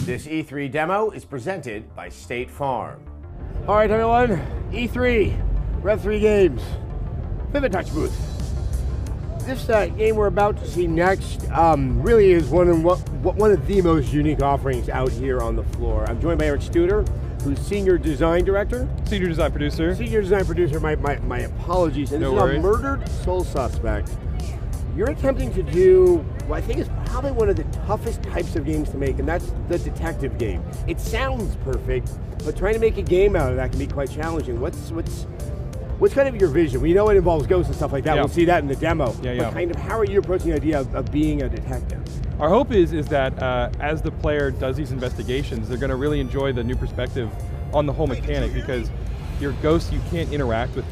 This E3 demo is presented by State Farm. All right, everyone, E3, Rev 3 Games, Vivid Touch booth. This game we're about to see next really is one of the most unique offerings out here on the floor. I'm joined by Eric Studer, who's Senior Design Director. Senior Design Producer. Senior Design Producer, my apologies. And no this worries. is a Murdered Soul Suspect. You're attempting to do what I think is probably one of the toughest types of games to make, and that's the detective game. It sounds perfect, but trying to make a game out of that can be quite challenging. What's kind of your vision? We know it involves ghosts and stuff like that. Yeah. We'll see that in the demo. Yeah. But kind of how are you approaching the idea of being a detective? Our hope is that as the player does these investigations, they're going to really enjoy the new perspective on the whole mechanic, because your ghost, you can't interact with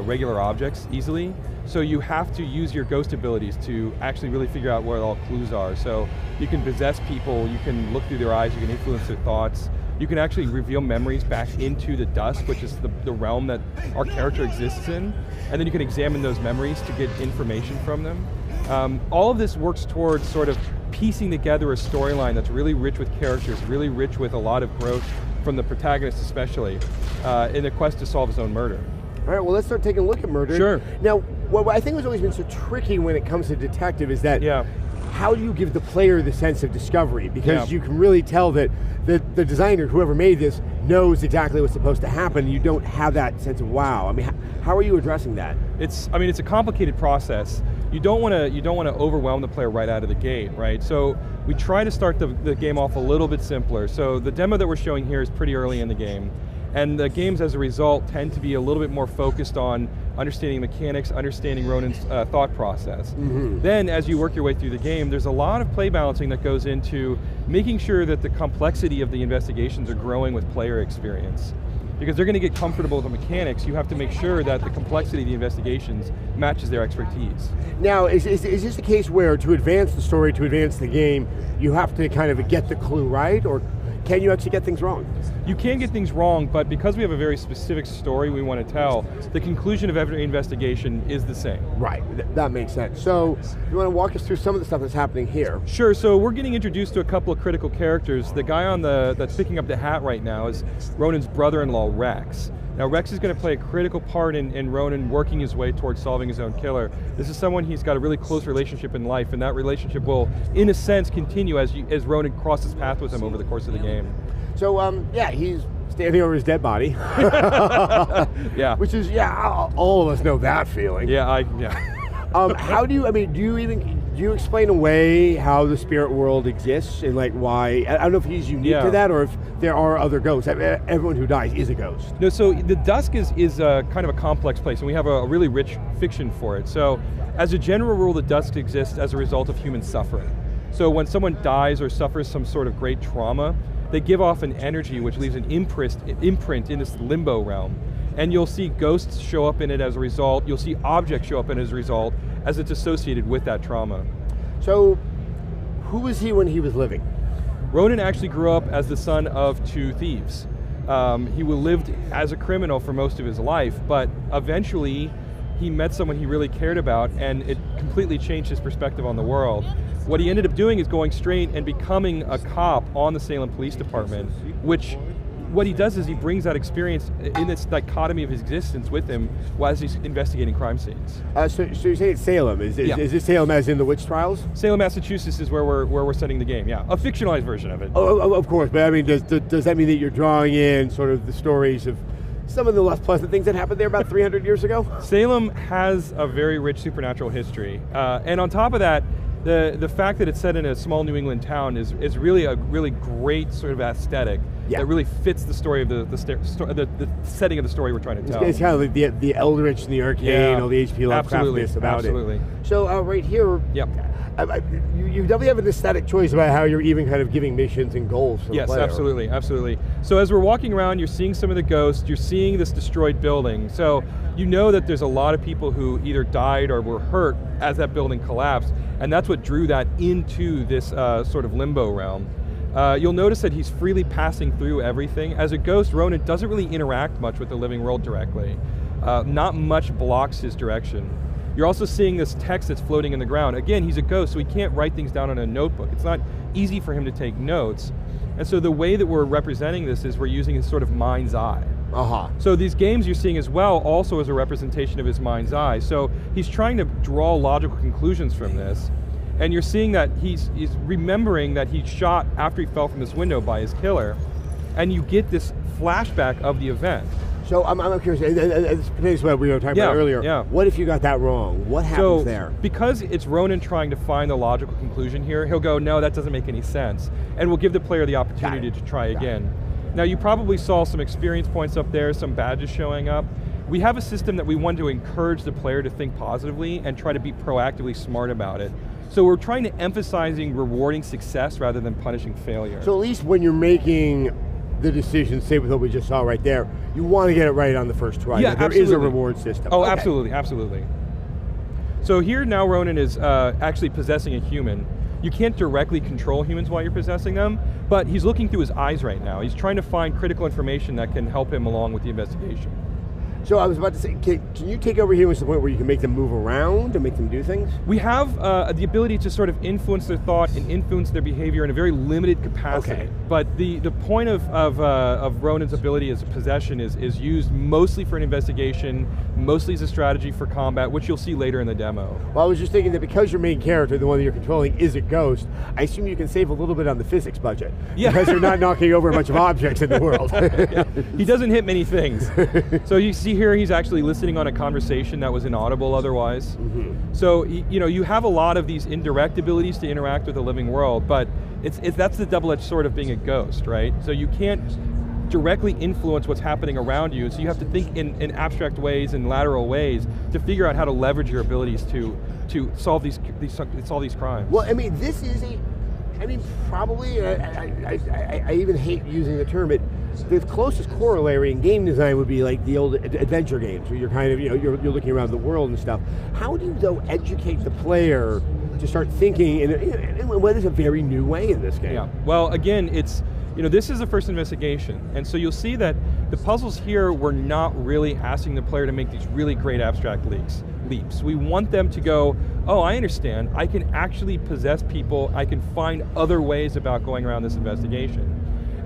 regular objects easily. So you have to use your ghost abilities to actually really figure out where all clues are. So you can possess people, you can look through their eyes, you can influence their thoughts, you can actually reveal memories back into the dusk, which is the realm that our character exists in, and then you can examine those memories to get information from them. All of this works towards sort of piecing together a storyline that's really rich with characters, really rich with a lot of growth from the protagonist especially, in the quest to solve his own murder. All right, well, let's start taking a look at Murder. Sure. Now, what I think has always been so tricky when it comes to detective is that how do you give the player the sense of discovery? Because you can really tell that the designer, whoever made this, knows exactly what's supposed to happen. You don't have that sense of wow. I mean, how are you addressing that? It's a complicated process. You don't want to overwhelm the player right out of the gate, right? So we try to start the game off a little bit simpler. So the demo that we're showing here is pretty early in the game. And the games, as a result, tend to be a little bit more focused on understanding mechanics, understanding Ronan's thought process. Mm-hmm. Then, as you work your way through the game, there's a lot of play balancing that goes into making sure that the complexity of the investigations are growing with player experience. Because they're going to get comfortable with the mechanics, you have to make sure that the complexity of the investigations matches their expertise. Now, is this a case where to advance the story, to advance the game, you have to kind of get the clue right, or can you actually get things wrong? You can get things wrong, but because we have a very specific story we want to tell, the conclusion of every investigation is the same. Right, that makes sense. So, you want to walk us through some of the stuff that's happening here? Sure, so we're getting introduced to a couple of critical characters. The guy that's picking up the hat right now is Ronan's brother-in-law, Rex. Now, Rex is going to play a critical part in Ronan working his way towards solving his own killer. This is someone he's got a really close relationship in life, and that relationship will, in a sense, continue as Ronan crosses paths with him over the course of the game. So, he's standing over his dead body. Yeah. Which is, all of us know that feeling. Yeah. How do you explain away how the spirit world exists and like why? I don't know if he's unique to that or if there are other ghosts. Everyone who dies is a ghost. No, so the dusk is kind of a complex place, and we have a really rich fiction for it. So as a general rule, the dusk exists as a result of human suffering. So when someone dies or suffers some sort of great trauma, they give off an energy which leaves an imprint in this limbo realm. And you'll see ghosts show up in it as a result. You'll see objects show up in it as a result, as it's associated with that trauma. So, who was he when he was living? Ronan actually grew up as the son of two thieves. He lived as a criminal for most of his life, but eventually he met someone he really cared about, and it completely changed his perspective on the world. What he ended up doing is going straight and becoming a cop on the Salem Police Department, which what he does is he brings that experience in this dichotomy of his existence with him as he's investigating crime scenes. So you're saying it's Salem. Is this Salem as in the witch trials? Salem, Massachusetts is where we're setting the game, yeah. A fictionalized version of it. Oh, of course, but I mean, does that mean that you're drawing in sort of the stories of some of the less pleasant things that happened there about 300 years ago? Salem has a very rich supernatural history. And on top of that, the fact that it's set in a small New England town is really a really great sort of aesthetic that really fits the story of the setting of the story we're trying to tell. It's kind of like the Eldritch and the Arcane, all the H.P. Lovecraftness about it. So right here, you definitely have an aesthetic choice about how you're even kind of giving missions and goals for the player. Yes, absolutely. So as we're walking around, you're seeing some of the ghosts, you're seeing this destroyed building. So you know that there's a lot of people who either died or were hurt as that building collapsed, and that's what drew that into this sort of limbo realm. You'll notice that he's freely passing through everything. As a ghost, Ronan doesn't really interact much with the living world directly. Not much blocks his direction. You're also seeing this text that's floating in the ground. Again, he's a ghost, so he can't write things down on a notebook. It's not easy for him to take notes. And so the way that we're representing this is we're using his sort of mind's eye. So these games you're seeing as well also as a representation of his mind's eye. So he's trying to draw logical conclusions from this, and you're seeing that he's remembering that he shot after he fell from this window by his killer, and you get this flashback of the event. So I'm curious, this pertains to what we were talking about earlier. Yeah. What if you got that wrong? What happens there? Because it's Ronan trying to find the logical conclusion here, he'll go, no, that doesn't make any sense. And we'll give the player the opportunity to try again. Now you probably saw some experience points up there, some badges showing up. We have a system that we want to encourage the player to think positively and try to be proactively smart about it. So we're trying to emphasizing rewarding success rather than punishing failure. So at least when you're making the decision, say with what we just saw right there, you want to get it right on the first try. Yeah, there is a reward system. Oh, absolutely, absolutely. So here now Ronan is actually possessing a human. You can't directly control humans while you're possessing them, but he's looking through his eyes right now. He's trying to find critical information that can help him along with the investigation. So I was about to say, can you take over humans to the point where you can make them move around and make them do things? We have the ability to sort of influence their thought and influence their behavior in a very limited capacity. Okay. But the point of Ronan's ability as a possession is used mostly for an investigation, mostly as a strategy for combat, which you'll see later in the demo. Well, I was just thinking that because your main character, the one that you're controlling, is a ghost, I assume you can save a little bit on the physics budget. Yeah. Because you're not knocking over a bunch of objects in the world. Yeah. He doesn't hit many things. So you see here he's actually listening on a conversation that was inaudible otherwise. So you have a lot of these indirect abilities to interact with the living world, but that's the double-edged sword of being a ghost, right? So you can't directly influence what's happening around you, so you have to think in abstract ways and lateral ways to figure out how to leverage your abilities to solve these crimes. Well, I mean, this is probably, I even hate using the term, the closest corollary in game design would be like the old adventure games, where you're kind of, you're looking around the world and stuff. How do you, though, educate the player to start thinking in what is a very new way in this game? Yeah, well, again, this is the first investigation, and so you'll see that the puzzles here were not really asking the player to make these really great abstract leaps. We want them to go, oh, I understand, I can actually possess people, I can find other ways about going around this investigation.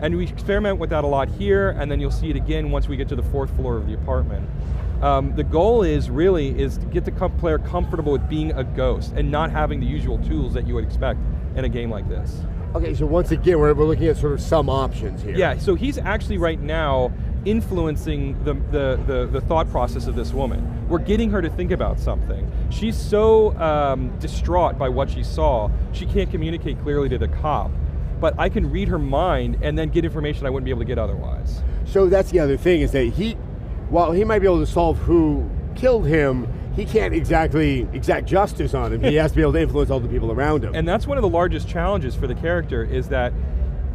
And we experiment with that a lot here, and then you'll see it again once we get to the 4th floor of the apartment. The goal is to get the player comfortable with being a ghost and not having the usual tools that you would expect in a game like this. Okay, so once again, we're looking at sort of some options here. Yeah, so he's actually right now influencing the thought process of this woman. We're getting her to think about something. She's so distraught by what she saw, she can't communicate clearly to the cop. But I can read her mind and then get information I wouldn't be able to get otherwise. So that's the other thing, is that while he might be able to solve who killed him, he can't exact justice on him. He has to be able to influence all the people around him. And that's one of the largest challenges for the character, is that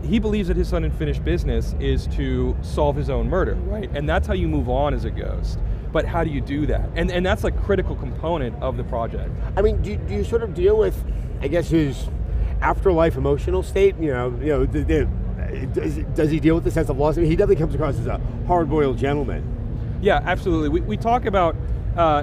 he believes that his unfinished business is to solve his own murder, right? And that's how you move on as a ghost. But how do you do that? And that's a critical component of the project. I mean, do you sort of deal with, I guess, his afterlife emotional state? Does he deal with the sense of loss? I mean, he definitely comes across as a hard-boiled gentleman. Yeah, absolutely. We talk about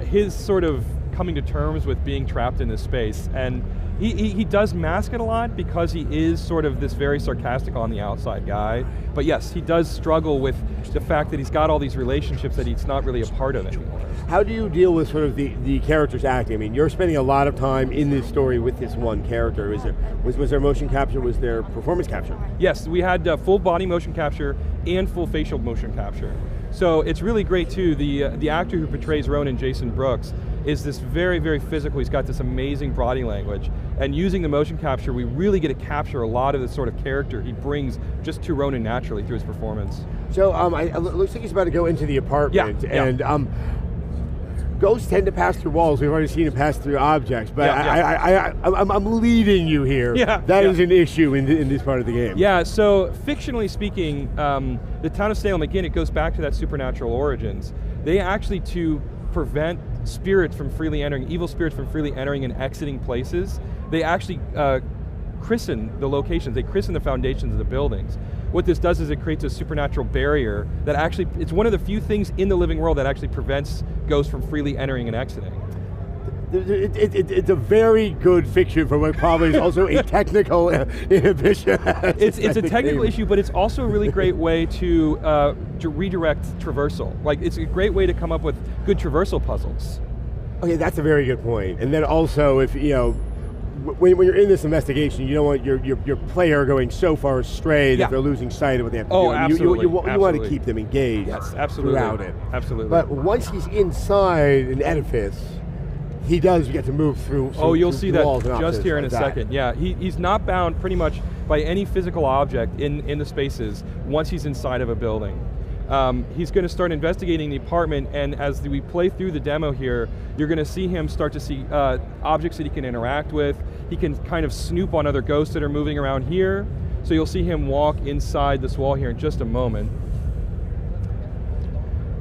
his sort of coming to terms with being trapped in this space, and he does mask it a lot because he is sort of this very sarcastic on the outside guy. But yes, he does struggle with the fact that he's got all these relationships that he's not really a part of anymore. How do you deal with sort of the character's acting? I mean, you're spending a lot of time in this story with this one character. Was there motion capture? Was there performance capture? Yes, we had full body motion capture and full facial motion capture. So it's really great too. The actor who portrays Ronan, Jason Brooks, is this very, very physical. He's got this amazing body language. And using the motion capture, we really get to capture a lot of the sort of character he brings just to Ronan naturally through his performance. So it looks like he's about to go into the apartment. Yeah, and ghosts tend to pass through walls. We've already seen it pass through objects, but I'm leading you here. That is an issue in this part of the game. Yeah, so fictionally speaking, the town of Salem, again, it goes back to that supernatural origins. They actually, to prevent spirits from freely entering, evil spirits from freely entering and exiting places, they actually christen the locations, they christen the foundations of the buildings. What this does is it creates a supernatural barrier that actually, it's one of the few things in the living world that actually prevents ghosts from freely entering and exiting. It's a very good fiction for what probably is also a technical inhibition. It's a technical issue, but it's also a really great way to redirect traversal. Like, it's a great way to come up with good traversal puzzles. Okay, that's a very good point. And then also, if when you're in this investigation, you don't want your player going so far astray that they're losing sight of what they have to do. Absolutely. You want to keep them engaged throughout it. Absolutely. But once he's inside an edifice, he does get to move through. You'll see that just just here in a second. Yeah, he's not bound pretty much by any physical object in the spaces once he's inside of a building. He's going to start investigating the apartment, and as we play through the demo here, you're going to see him start to see objects that he can interact with. He can kind of snoop on other ghosts that are moving around here. So you'll see him walk inside this wall here in just a moment.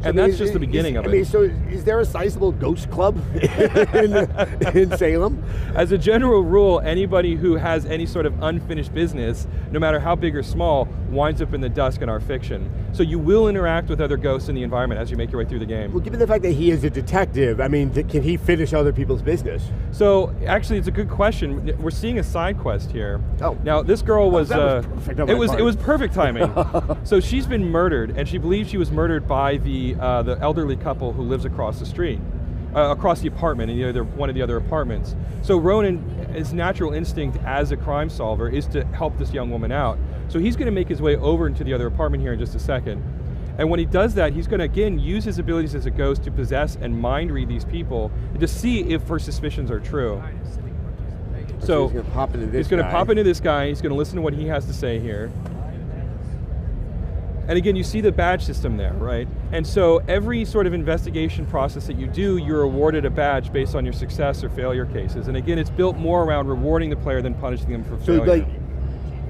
And that's just the beginning of it. So is there a sizable ghost club in Salem? As a general rule, anybody who has any sort of unfinished business, no matter how big or small, winds up in the dusk in our fiction. So you will interact with other ghosts in the environment as you make your way through the game. Well, given the fact that he is a detective, I mean, can he finish other people's business? So actually, it's a good question. We're seeing a side quest here. Oh. Now this girl was, that was perfect. it was perfect timing. So she's been murdered, and she believes she was murdered by the elderly couple who lives across the street, across the apartment in one of the other apartments. So Ronan, his natural instinct as a crime solver is to help this young woman out. So he's going to make his way over into the other apartment here in just a second. And when he does that, he's going to again use his abilities as a ghost to possess and mind read these people and to see if her suspicions are true. So he's going to pop into this guy. He's going to listen to what he has to say here. And again, you see the badge system there, right? And so every sort of investigation process that you do, you're awarded a badge based on your success or failure cases. And again, it's built more around rewarding the player than punishing them for failure. So like,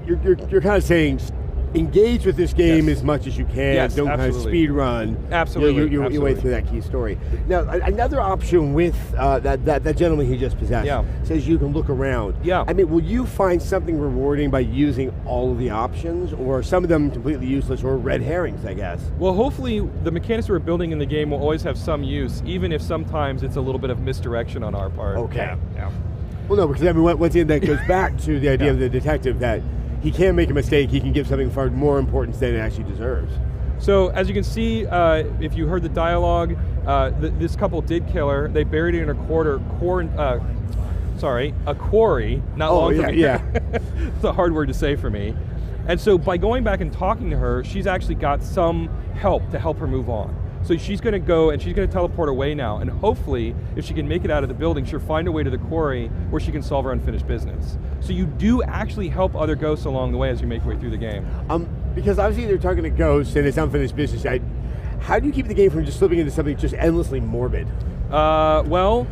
you're kind of saying, engage with this game as much as you can. Yes, don't absolutely. kind of speed run. Absolutely. Your way through that key story. Now, another option with that gentleman he just possessed says you can look around. Yeah. I mean, will you find something rewarding by using all of the options, or are some of them completely useless or red herrings, I guess? Well, hopefully the mechanics we're building in the game will always have some use, even if sometimes it's a little bit of misdirection on our part. Okay. Yeah. Well, no, because I mean, once again, that goes back to the idea of the detective that he can make a mistake, he can give something far more importance than it actually deserves. So as you can see, if you heard the dialogue, this couple did kill her. They buried her in a quarry, not long for me. Yeah. It's a hard word to say for me. And so by going back and talking to her, she's actually got some help to help her move on. So she's going to go and she's going to teleport away now, and hopefully, if she can make it out of the building, she'll find a way to the quarry where she can solve her unfinished business. So you do actually help other ghosts along the way as you make your way through the game. Because obviously they're talking to ghosts and it's unfinished business. How do you keep the game from just slipping into something just endlessly morbid? Well,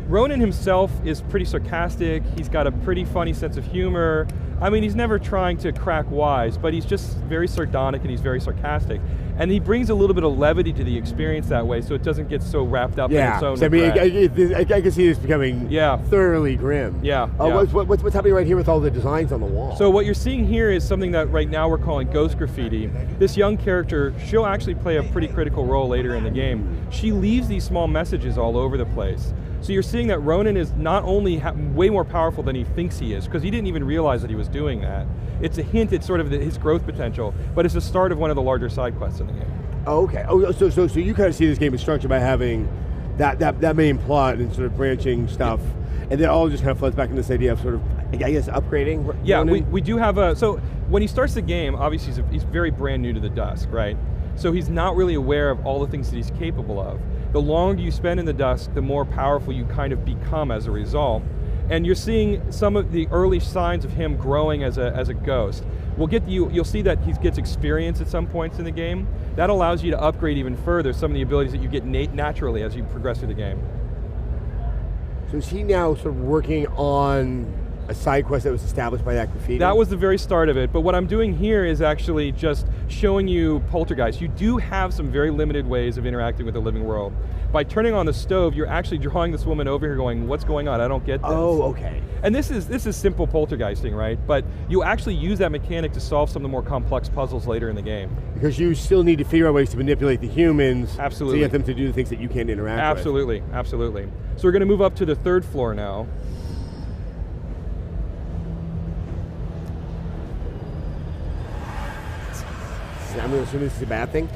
Ronan himself is pretty sarcastic. He's got a pretty funny sense of humor. I mean, he's never trying to crack wise, but he's just very sardonic and he's very sarcastic. And he brings a little bit of levity to the experience that way, so it doesn't get so wrapped up in its own regret. I mean, I can see this becoming thoroughly grim. Yeah. What's happening right here with all the designs on the wall? So what you're seeing here is something that right now we're calling ghost graffiti. This young character, she'll actually play a pretty critical role later in the game. She leaves these small messages all over the place. So you're seeing that Ronan is not only way more powerful than he thinks he is, because he didn't even realize that he was doing that. It's a hint at sort of his growth potential, but it's the start of one of the larger side quests in the game. Oh, okay. Oh, so you kind of see this game is structured by having that main plot and sort of branching stuff, and then all just kind of flows back into this idea of sort of, I guess, upgrading. Yeah, we do have so when he starts the game, obviously he's very brand new to the Dusk, right? So he's not really aware of all the things that he's capable of. The longer you spend in the Dusk, the more powerful you kind of become as a result. And you're seeing some of the early signs of him growing as a ghost. You'll see that he gets experience at some points in the game. That allows you to upgrade even further some of the abilities that you get naturally as you progress through the game. So is he now sort of working on a side quest that was established by that graffiti? That was the very start of it, but what I'm doing here is actually just showing you poltergeist. You do have some very limited ways of interacting with the living world. By turning on the stove, you're actually drawing this woman over here going, what's going on? I don't get this. Oh, okay. And this is simple poltergeisting, right? But you actually use that mechanic to solve some of the more complex puzzles later in the game. Because you still need to figure out ways to manipulate the humans Absolutely. to get them to do the things that you can't interact Absolutely, absolutely. So we're going to move up to the 3rd floor now. I'm going to assume this is a bad thing?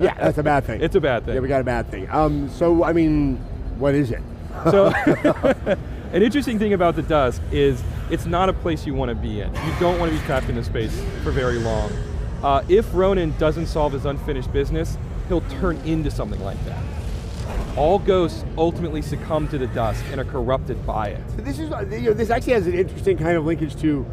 Yeah, that's a bad thing. It's a bad thing. Yeah, we got a bad thing. So, I mean, what is it? So, an interesting thing about the dusk is it's not a place you want to be in. You don't want to be trapped in this space for very long. If Ronan doesn't solve his unfinished business, he'll turn into something like that. All ghosts ultimately succumb to the dusk and are corrupted by it. So this is, this actually has an interesting kind of linkage to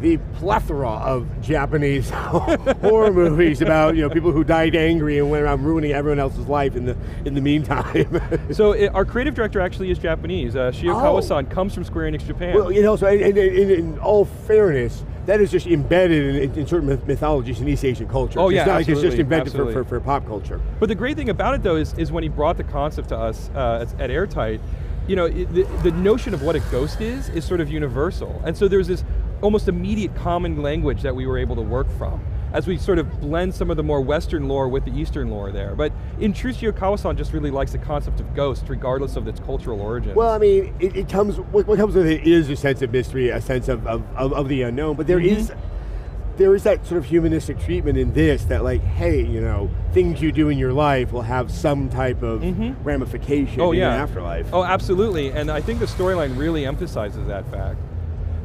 the plethora of Japanese horror movies about people who died angry and went around ruining everyone else's life in the meantime. So our creative director actually is Japanese. Shio Kawasan comes from Square Enix Japan. Well, so in all fairness, that is just embedded in certain mythologies in East Asian culture. Oh yeah, it's not absolutely. like it's just invented absolutely. for pop culture. But the great thing about it though is when he brought the concept to us at Airtight, the notion of what a ghost is sort of universal. And so there's this almost immediate common language that we were able to work from as we sort of blend some of the more Western lore with the Eastern lore there. But in truth, Shio Kawasan just really likes the concept of ghost regardless of its cultural origins. Well, I mean, what comes with it is a sense of mystery, a sense of the unknown, but there is that sort of humanistic treatment in this that like, hey, things you do in your life will have some type of ramification in the afterlife. Oh, absolutely, and I think the storyline really emphasizes that fact.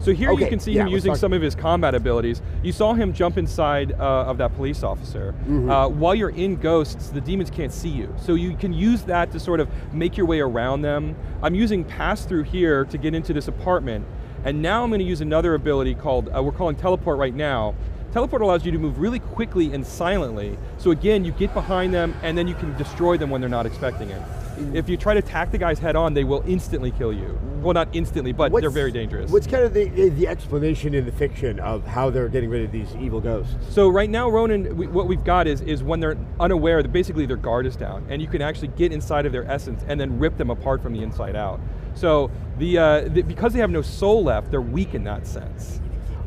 So here you can see him using some of his combat abilities. You saw him jump inside of that police officer. While you're in Ghosts, the demons can't see you. So you can use that to sort of make your way around them. I'm using pass-through here to get into this apartment. And now I'm going to use another ability called, we're calling Teleport right now. Teleport allows you to move really quickly and silently. So again, you get behind them and then you can destroy them when they're not expecting it. If you try to attack the guys head on, they will instantly kill you. Well, not instantly, but they're very dangerous. What's kind of the explanation in the fiction of how they're getting rid of these evil ghosts? So right now, Ronan, what we've got is when they're unaware, basically their guard is down, and you can actually get inside of their essence and then rip them apart from the inside out. So because they have no soul left, they're weak in that sense.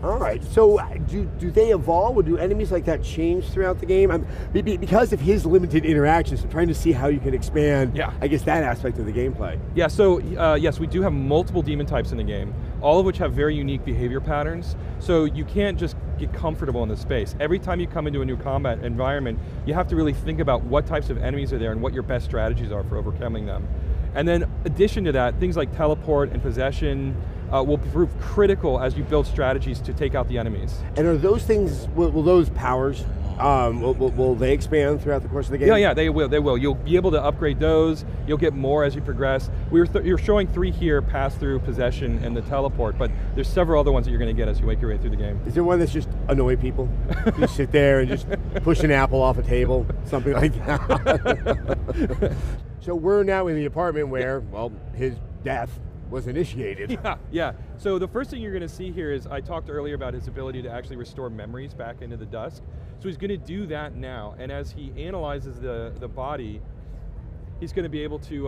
All right, so do they evolve, or do enemies like that change throughout the game? Because of his limited interactions, I'm trying to see how you can expand, I guess, that aspect of the gameplay. Yeah, so yes, we do have multiple demon types in the game, all of which have very unique behavior patterns, so you can't just get comfortable in the space. Every time you come into a new combat environment, you have to really think about what types of enemies are there and what your best strategies are for overcoming them. And then, addition to that, things like teleport and possession will prove critical as you build strategies to take out the enemies. And are those things, will those powers, will they expand throughout the course of the game? Yeah, they will. You'll be able to upgrade those. You'll get more as you progress. You're showing 3 here, pass through, possession, and the teleport, but there's several other ones that you're going to get as you make your way through the game. Is there one that's just annoy people? You sit there and just push an apple off a table, something like that. So we're now in the apartment where, well, his death was initiated. Yeah. So the first thing you're going to see here is, I talked earlier about his ability to actually restore memories back into the dusk. So he's going to do that now, and as he analyzes the body, he's going to be able to,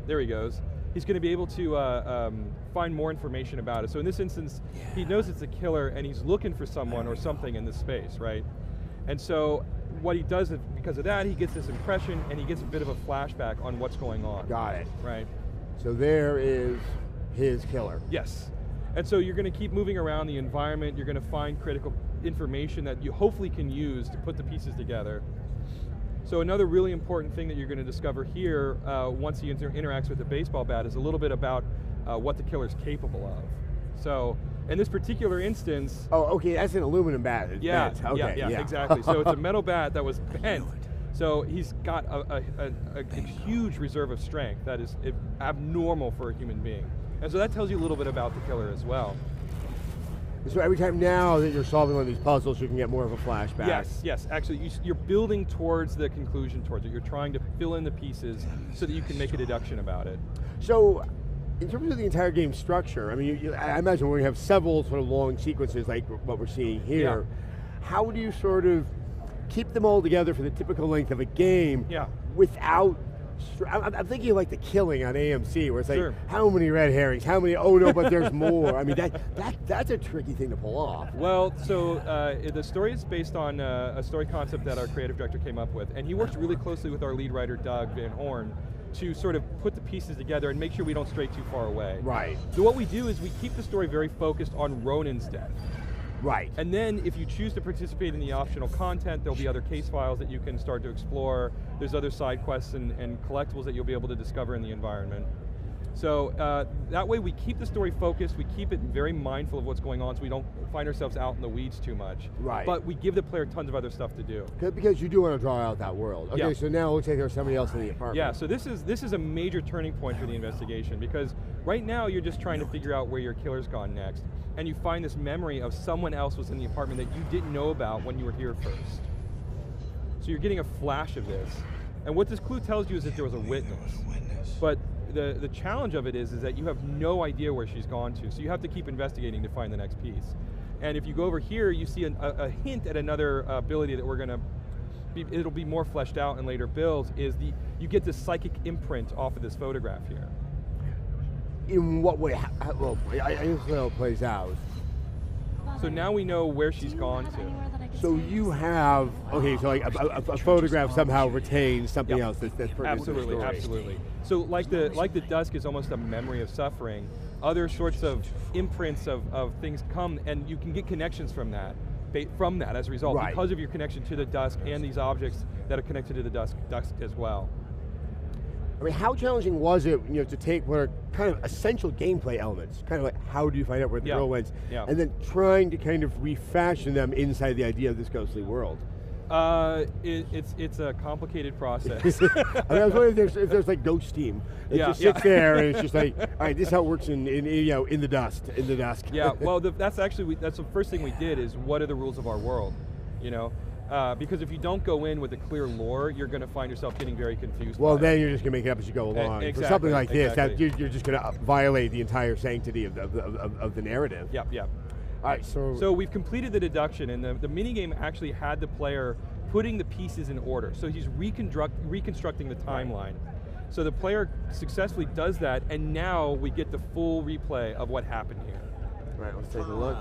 there he goes, he's going to be able to find more information about it. So in this instance, he knows it's a killer, and he's looking for someone or something in this space, right? And so what he does is, because of that, he gets this impression, and he gets a bit of a flashback on what's going on. Got it. Right. So there is his killer. Yes. And so you're going to keep moving around the environment. You're going to find critical information that you hopefully can use to put the pieces together. So another really important thing that you're going to discover here, once he interacts with the baseball bat, is a little bit about what the killer's capable of. So in this particular instance... Oh, okay, that's an aluminum bat. It's bent. Okay, yeah, exactly. So it's a metal bat that was bent. So he's got a huge reserve of strength that is abnormal for a human being. And so that tells you a little bit about the killer as well. So every time now that you're solving one of these puzzles, you can get more of a flashback. Yes. Actually, you're building towards the conclusion towards it. You're trying to fill in the pieces so that you can make a deduction about it. So In terms of the entire game structure, I mean, I imagine we're going to have several sort of long sequences like what we're seeing here. Yeah. How do you sort of keep them all together for the typical length of a game without... I'm thinking of like the Killing on AMC, where it's like, how many red herrings? How many? Oh no, but there's more. I mean, that's a tricky thing to pull off. Well, so the story is based on a story concept that our creative director came up with, and he worked really closely with our lead writer, Doug Van Horn, to sort of put the pieces together and make sure we don't stray too far away. Right. So what we do is we keep the story very focused on Ronan's death. Right. And then if you choose to participate in the optional content, there'll be other case files that you can start to explore. There's other side quests and collectibles that you'll be able to discover in the environment. So that way we keep the story focused, we keep it very mindful of what's going on so we don't find ourselves out in the weeds too much. Right. But we give the player tons of other stuff to do. Because you do want to draw out that world. Okay, so now it looks like there's somebody else in the apartment. Yeah, so this is a major turning point for the investigation, because right now you're just trying to figure out where your killer's gone next, and you find this memory of someone else was in the apartment that you didn't know about when you were here first. So you're getting a flash of this. And what this clue tells you is that there was a witness. But the challenge of it is that you have no idea where she's gone to, so you have to keep investigating to find the next piece. And if you go over here, you see a hint at another ability that we're going to, it'll be more fleshed out in later builds, is you get this psychic imprint off of this photograph here. In what way? Well, I guess how it plays out. So now we know where she's gone to. So you have, okay, so like a photograph somehow retains something else that's part of the story. Absolutely. So like the dusk is almost a memory of suffering, other sorts of imprints of things come, and you can get connections from that as a result, because of your connection to the dusk and these objects that are connected to the dusk as well. I mean, how challenging was it, to take what are kind of essential gameplay elements, kind of like how do you find out where the girl went, and then trying to kind of refashion them inside the idea of this ghostly world? It's a complicated process. I mean, I was wondering if there's like Ghost Team. It just sits there and it's just like, all right, this is how it works in the dusk. Yeah, well, that's the first thing we did is what are the rules of our world, because if you don't go in with a clear lore, you're going to find yourself getting very confused. Well, then you're just going to make it up as you go along. Exactly, for something like this, you're just going to violate the entire sanctity of the narrative. Yep. All right, so we've completed the deduction, and the minigame actually had the player putting the pieces in order. So he's reconstructing the timeline. So the player successfully does that, and now we get the full replay of what happened here. All right, let's take a look.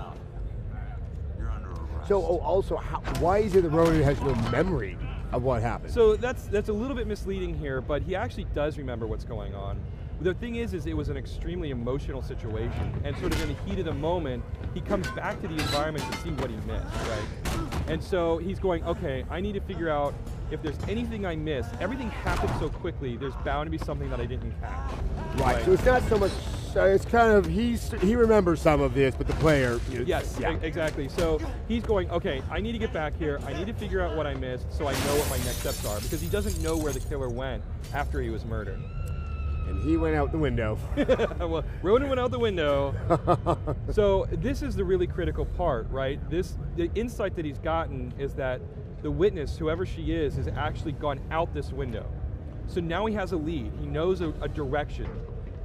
So, also, why is it that Ronan has no memory of what happened? So that's a little bit misleading here, but he actually does remember what's going on. The thing is it was an extremely emotional situation, and sort of in the heat of the moment, he comes back to the environment to see what he missed, right? And so he's going, okay, I need to figure out if there's anything I missed. Everything happened so quickly, there's bound to be something that I didn't catch. Right, so it's not so much, it's kind of, he remembers some of this, but the player... Yes, exactly. So he's going, okay, I need to get back here, I need to figure out what I missed so I know what my next steps are, because he doesn't know where the killer went after he was murdered. And he went out the window. Well, Ronan went out the window. So this is the really critical part, right? The insight that he's gotten is that the witness, whoever she is, has actually gone out this window. So now he has a lead. He knows a direction.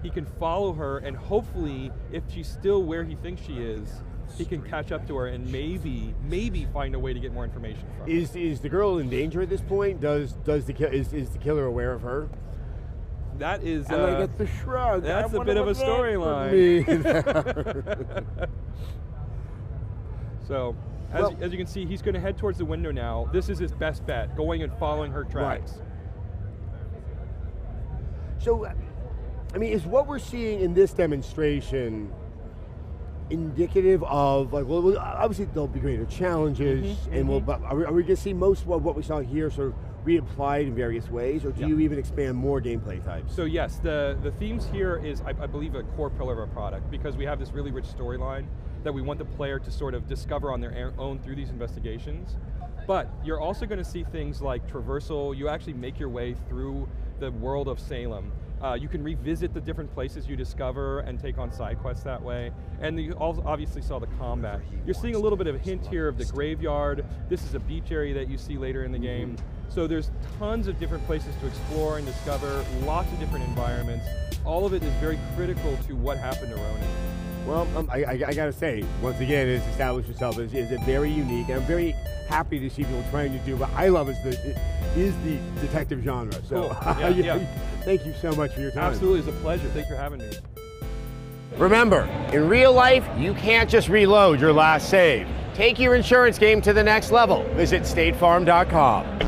He can follow her, and hopefully, if she's still where he thinks she is, he can catch up to her and maybe find a way to get more information from her. Is the girl in danger at this point? Is the killer aware of her? That is. And I get the shrug. That's a bit of a storyline. So, as you can see, he's going to head towards the window now. This is his best bet, going and following her tracks. Right. So, I mean, is what we're seeing in this demonstration indicative of, like, well, obviously there'll be greater challenges, but are we going to see most of what we saw here sort of reapplied in various ways, or do you even expand more gameplay types? So yes, the themes here is, I believe, a core pillar of our product, because we have this really rich storyline that we want the player to sort of discover on their own through these investigations. But you're also going to see things like traversal. You actually make your way through the world of Salem. You can revisit the different places you discover and take on side quests that way. And you also obviously saw the combat. You're seeing a little bit of a hint here of the graveyard. This is a beach area that you see later in the game. So there's tons of different places to explore and discover, lots of different environments. All of it is very critical to what happened to Ronan. Well, I gotta say, once again, it's established itself as a very unique, and I'm very happy to see people trying to do what I love is the detective genre. So, Cool. Yeah. Thank you so much for your time. Absolutely, it's a pleasure. Thanks for having me. Remember, in real life, you can't just reload your last save. Take your insurance game to the next level. Visit statefarm.com.